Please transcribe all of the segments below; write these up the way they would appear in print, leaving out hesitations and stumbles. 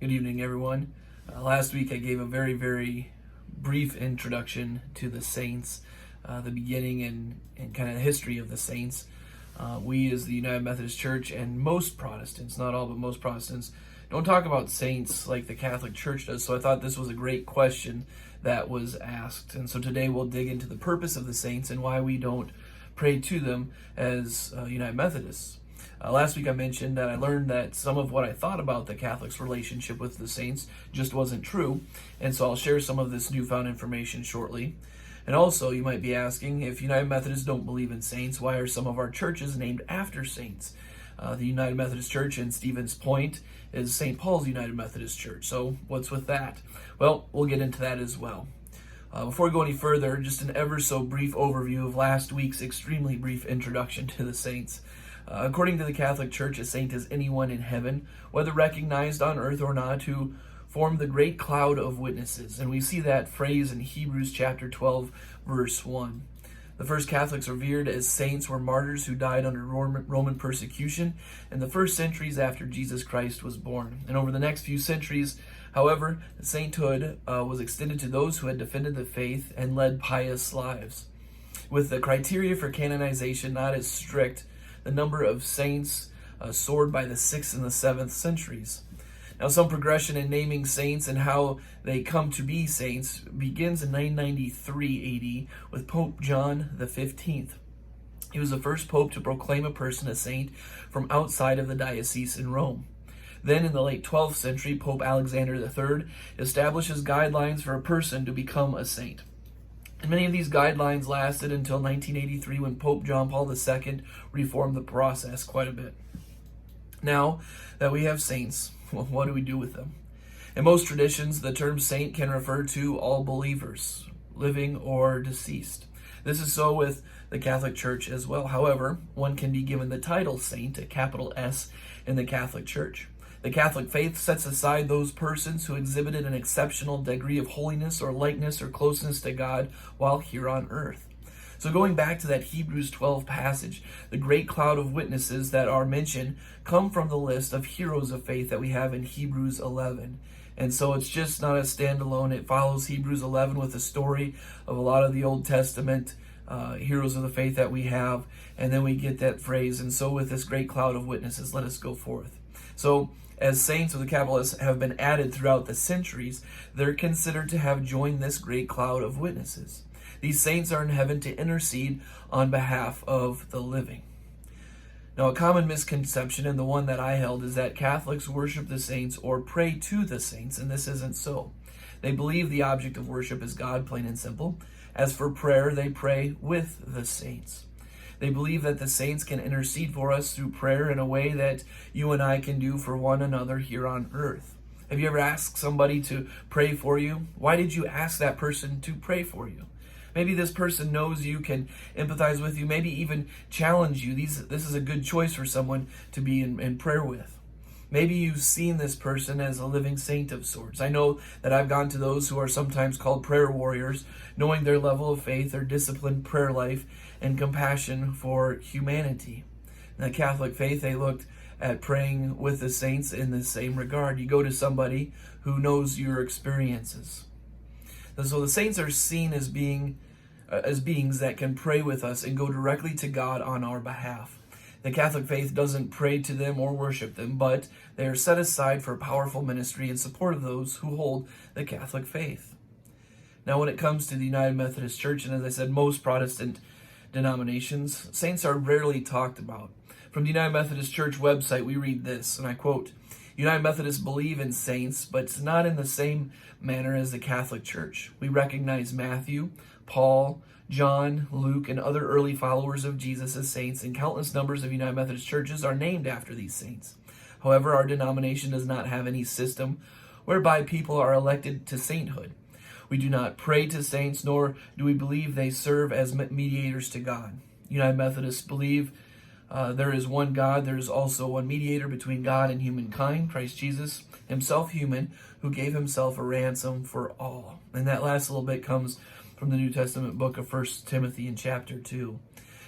Good evening, everyone. Last week I gave a very brief introduction to the saints, the beginning and kind of history of the saints. We, as the United Methodist Church, and most Protestants, not all, but most Protestants, don't talk about saints like the Catholic Church does. So I thought this was a great question that was asked. And so today we'll dig into the purpose of the saints and why we don't pray to them as United Methodists. Last week I mentioned that I learned that some of what I thought about the Catholics' relationship with the saints just wasn't true, and so I'll share some of this newfound information shortly. And also, you might be asking, if United Methodists don't believe in saints, why are some of our churches named after saints? The United Methodist Church in Stevens Point is St. Paul's United Methodist Church, so what's with that? Well, we'll get into that as well. Before we go any further, just an ever so brief overview of last week's extremely brief introduction to the saints. According to the Catholic Church, a saint is anyone in heaven, whether recognized on earth or not, who form the great cloud of witnesses. And we see that phrase in Hebrews chapter 12, verse 1. The first Catholics revered as saints were martyrs who died under Roman persecution in the first centuries after Jesus Christ was born. And over the next few centuries, however, sainthood was extended to those who had defended the faith and led pious lives. With the criteria for canonization not as strict, the number of saints soared by the 6th and the 7th centuries. Now, some progression in naming saints and how they come to be saints begins in 993 AD with Pope John the 15th. He was the first pope to proclaim a person a saint from outside of the diocese in Rome. Then, in the late 12th century, Pope Alexander III establishes guidelines for a person to become a saint. And many of these guidelines lasted until 1983 when Pope John Paul II reformed the process quite a bit. Now that we have saints, well, what do we do with them? In most traditions, the term saint can refer to all believers, living or deceased. This is so with the Catholic Church as well. However, one can be given the title saint, a capital S, in the Catholic Church. The Catholic faith sets aside those persons who exhibited an exceptional degree of holiness or likeness or closeness to God while here on earth. So going back to that Hebrews 12 passage, the great cloud of witnesses that are mentioned come from the list of heroes of faith that we have in Hebrews 11. And so it's just not a standalone. It follows Hebrews 11 with a story of a lot of the Old Testament heroes of the faith that we have. And then we get that phrase, and so with this great cloud of witnesses, let us go forth. So as saints with the capital S have been added throughout the centuries, they're considered to have joined this great cloud of witnesses. These saints are in heaven to intercede on behalf of the living. Now, a common misconception, and the one that I held, is that Catholics worship the saints or pray to the saints, and this isn't so. They believe the object of worship is God, plain and simple. As for prayer, they pray with the saints. They believe that the saints can intercede for us through prayer in a way that you and I can do for one another here on earth. Have you ever asked somebody to pray for you? Why did you ask that person to pray for you? Maybe this person knows you, can empathize with you, maybe even challenge you. This is a good choice for someone to be in prayer with. Maybe you've seen this person as a living saint of sorts. I know that I've gone to those who are sometimes called prayer warriors, knowing their level of faith, their disciplined prayer life, and compassion for humanity. In the Catholic faith, they looked at praying with the saints in the same regard. You go to somebody who knows your experiences. And so the saints are seen as beings that can pray with us and go directly to God on our behalf. The Catholic faith doesn't pray to them or worship them, but they are set aside for powerful ministry in support of those who hold the Catholic faith. Now, when it comes to the United Methodist Church, and as I said, most Protestant denominations, saints are rarely talked about. From the United Methodist Church website, we read this, and I quote, "United Methodists believe in saints, but not in the same manner as the Catholic Church. We recognize Matthew, Paul, John, Luke, and other early followers of Jesus as saints, and countless numbers of United Methodist churches are named after these saints. However, our denomination does not have any system whereby people are elected to sainthood. We do not pray to saints, nor do we believe they serve as mediators to God. United Methodists believe there is one God. There is also one mediator between God and humankind, Christ Jesus, himself human, who gave himself a ransom for all." And that last little bit comes from the New Testament book of 1 Timothy in chapter 2.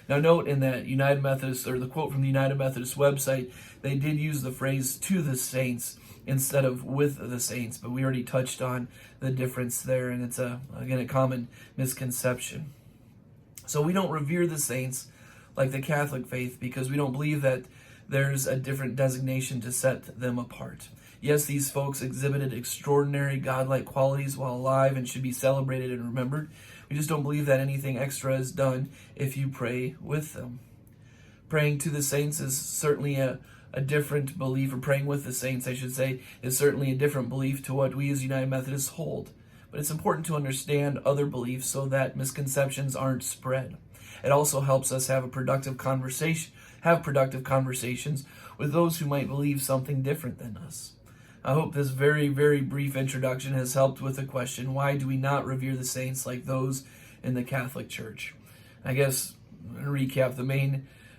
Now note in that United Methodist, or the quote from the United Methodist website, they did use the phrase "to the saints" instead of "with the saints," but we already touched on the difference there, and it's again a common misconception. So we don't revere the saints like the Catholic faith because we don't believe that there's a different designation to set them apart. Yes, these folks exhibited extraordinary godlike qualities while alive and should be celebrated and remembered. We just don't believe that anything extra is done if you pray with them. Praying to the saints is certainly a different belief, or praying with the saints, I should say, is certainly a different belief to what we as United Methodists hold. But it's important to understand other beliefs so that misconceptions aren't spread. It also helps us have productive conversations with those who might believe something different than us. I hope this very, very brief introduction has helped with the question, why do we not revere the saints like those in the Catholic Church? I guess, to recap,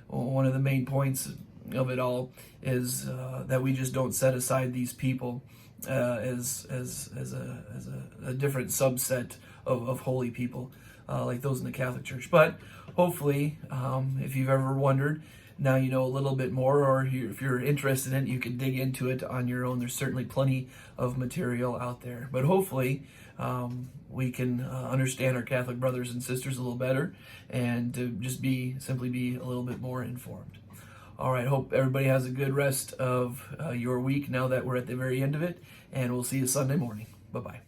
one of the main points of it all is that we just don't set aside these people as a different subset of holy people like those in the Catholic Church. But hopefully, if you've ever wondered, now you know a little bit more, or if you're interested in it, you can dig into it on your own. There's certainly plenty of material out there. But hopefully, we can understand our Catholic brothers and sisters a little better, and to just simply be a little bit more informed. All right, hope everybody has a good rest of your week now that we're at the very end of it, and we'll see you Sunday morning. Bye-bye.